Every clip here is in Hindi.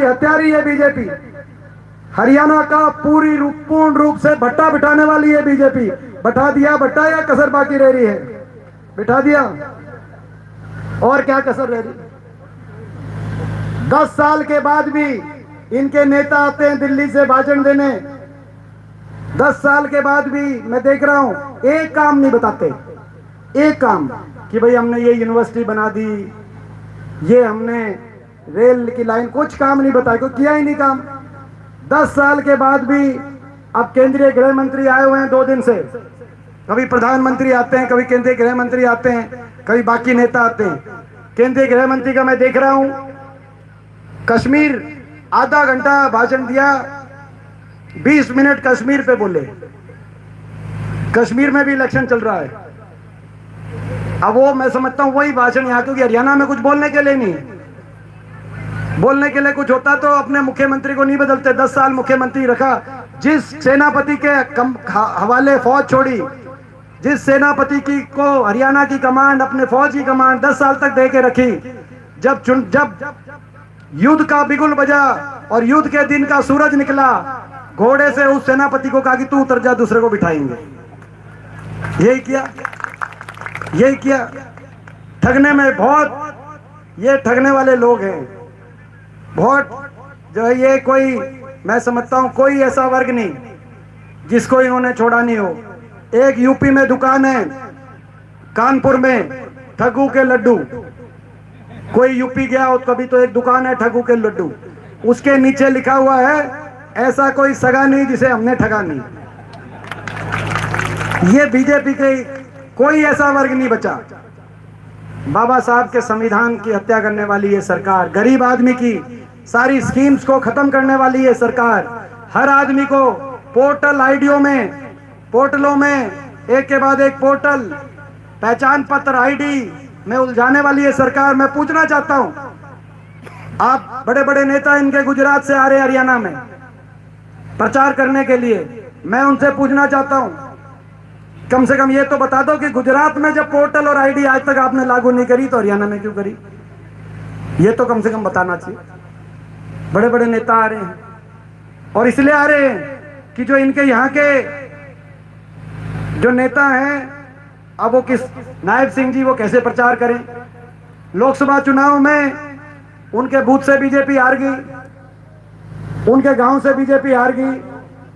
हत्यारी है बीजेपी। हरियाणा का पूर्ण रूप से भट्टा बिठाने वाली है बीजेपी। बैठा दिया भट्टा या कसर बाकी रह रही है? बिठा दिया, और क्या कसर रह रही? 10 साल के बाद भी इनके नेता आते हैं दिल्ली से भाषण देने। 10 साल के बाद भी मैं देख रहा हूं एक काम नहीं बताते, एक काम कि भाई हमने ये यूनिवर्सिटी बना दी, ये हमने रेल की लाइन, कुछ काम नहीं बताया, कोई किया ही नहीं काम। 10 साल के बाद भी अब केंद्रीय गृह मंत्री आए हुए हैं 2 दिन से। कभी प्रधानमंत्री आते हैं, कभी केंद्रीय गृह मंत्री आते हैं, कभी बाकी नेता आते हैं। केंद्रीय गृह मंत्री का मैं देख रहा हूं, कश्मीर आधा घंटा भाषण दिया, 20 मिनट कश्मीर पे बोले। कश्मीर में भी इलेक्शन चल रहा है। अब वो मैं समझता हूं वही भाषण यहाँ, क्योंकि हरियाणा में कुछ बोलने के लिए नहीं है। बोलने के लिए कुछ होता तो अपने मुख्यमंत्री को नहीं बदलते। 10 साल मुख्यमंत्री रखा, जिस सेनापति के हवाले फौज छोड़ी, जिस सेनापति की को हरियाणा की कमांड, अपने फौज की कमांड 10 साल तक दे के रखी, जब युद्ध का बिगुल बजा और युद्ध के दिन का सूरज निकला, घोड़े से उस सेनापति को कहा कि तू उतर जा, दूसरे को बिठाएंगे। यही किया, यही किया। ठगने में बहुत, ये ठगने वाले लोग हैं बहुत, जो है ये कोई, मैं समझता हूं कोई ऐसा वर्ग नहीं जिसको इन्होंने छोड़ा नहीं हो। एक यूपी में दुकान है, कानपुर में, ठगू के लड्डू। कोई यूपी गया हो कभी तो एक दुकान है ठगू के लड्डू, उसके नीचे लिखा हुआ है ऐसा कोई सगा नहीं जिसे हमने ठगा नहीं। ये बीजेपी के कोई ऐसा वर्ग नहीं बचा। बाबा साहब के संविधान की हत्या करने वाली ये सरकार, गरीब आदमी की सारी स्कीम्स को खत्म करने वाली ये सरकार, हर आदमी को पोर्टल आईडियो में, पोर्टलों में एक के बाद एक पोर्टल, पहचान पत्र आईडी में उलझाने वाली ये सरकार। मैं पूछना चाहता हूं, आप बड़े बड़े नेता इनके गुजरात से आ रहे हैं हरियाणा में प्रचार करने के लिए, मैं उनसे पूछना चाहता हूं कम से कम ये तो बता दो कि गुजरात में जब पोर्टल और आईडी आज तक आपने लागू नहीं करी तो हरियाणा में क्यों करी? ये तो कम से कम बताना चाहिए। बड़े बड़े नेता आ रहे हैं, और इसलिए आ रहे हैं कि जो इनके यहाँ के जो नेता हैं, अब वो किस नायब सिंह जी वो कैसे प्रचार करें? लोकसभा चुनाव में उनके बूथ से बीजेपी हार गई, उनके गांव से बीजेपी हार गई,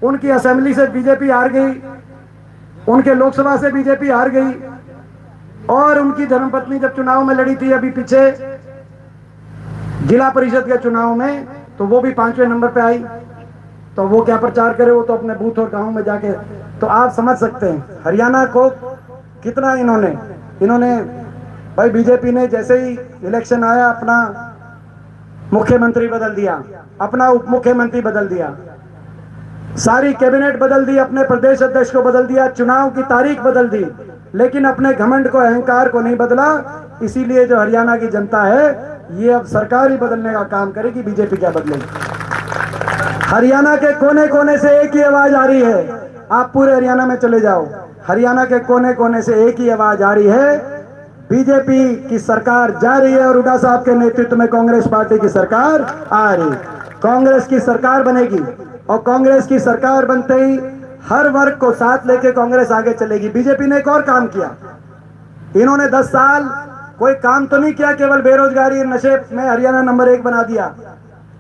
उनकी असेंबली से बीजेपी हार गई, उनके लोकसभा से बीजेपी हार गई, और उनकी धर्मपत्नी जब चुनाव में लड़ी थी अभी पीछे जिला परिषद के चुनाव में, तो वो भी 5वें नंबर पे आई। तो वो क्या प्रचार करे? वो तो अपने बूथ और गांव में जाके। तो आप समझ सकते हैं हरियाणा को कितना इन्होंने भाई बीजेपी ने जैसे ही इलेक्शन आया अपना मुख्यमंत्री बदल दिया, अपना उप मुख्यमंत्री बदल दिया, सारी कैबिनेट बदल दी, अपने प्रदेश अध्यक्ष को बदल दिया, चुनाव की तारीख बदल दी, लेकिन अपने घमंड को, अहंकार को नहीं बदला। इसीलिए जो हरियाणा की जनता है ये अब सरकार ही बदलने का काम करेगी, बीजेपी क्या बदलेगी। हरियाणा के कोने कोने से एक ही आवाज आ रही है, आप पूरे हरियाणा में चले जाओ, हरियाणा के कोने कोने से एक ही आवाज आ रही है, बीजेपी की सरकार जा रही है और हुड्डा साहब के नेतृत्व में कांग्रेस पार्टी की सरकार आ रही। कांग्रेस की सरकार बनेगी, और कांग्रेस की सरकार बनते ही हर वर्ग को साथ लेके कांग्रेस आगे चलेगी। बीजेपी ने एक और काम किया, इन्होंने 10 साल कोई काम तो नहीं किया, केवल बेरोजगारी नशे में हरियाणा नंबर 1 बना दिया,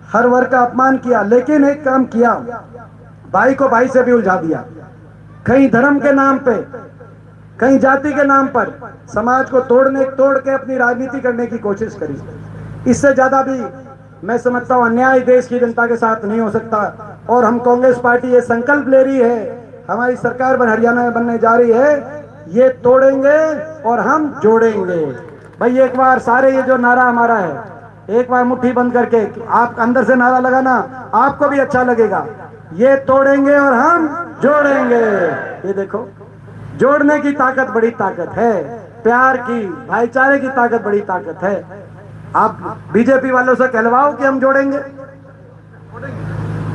हर वर्ग का अपमान किया, लेकिन एक काम किया, भाई को भाई से भी उलझा दिया। कहीं धर्म के नाम पे, कहीं जाति के नाम पर समाज को तोड़ के अपनी राजनीति करने की कोशिश करी। इससे ज्यादा भी मैं समझता हूं अन्याय देश की जनता के साथ नहीं हो सकता। और हम कांग्रेस पार्टी ये संकल्प ले रही है, हमारी सरकार हरियाणा में बनने जा रही है, ये तोड़ेंगे और हम जोड़ेंगे। भाई एक बार सारे ये जो नारा हमारा है, एक बार मुट्ठी बंद करके आप अंदर से नारा लगाना, आपको भी अच्छा लगेगा। ये तोड़ेंगे और हम जोड़ेंगे। ये देखो, जोड़ने की ताकत बड़ी ताकत है, प्यार की, भाईचारे की ताकत बड़ी ताकत है। आप बीजेपी वालों से कहलवाओ कि हम जोड़ेंगे,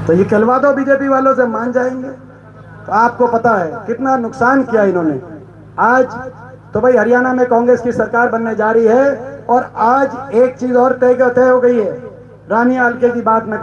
तो ये कहलवा दो बीजेपी वालों से, मान जाएंगे। तो आपको पता है कितना नुकसान किया इन्होंने। आज तो भाई हरियाणा में कांग्रेस की सरकार बनने जा रही है, और आज एक चीज और तय हो गई है, रानी आलके की बात में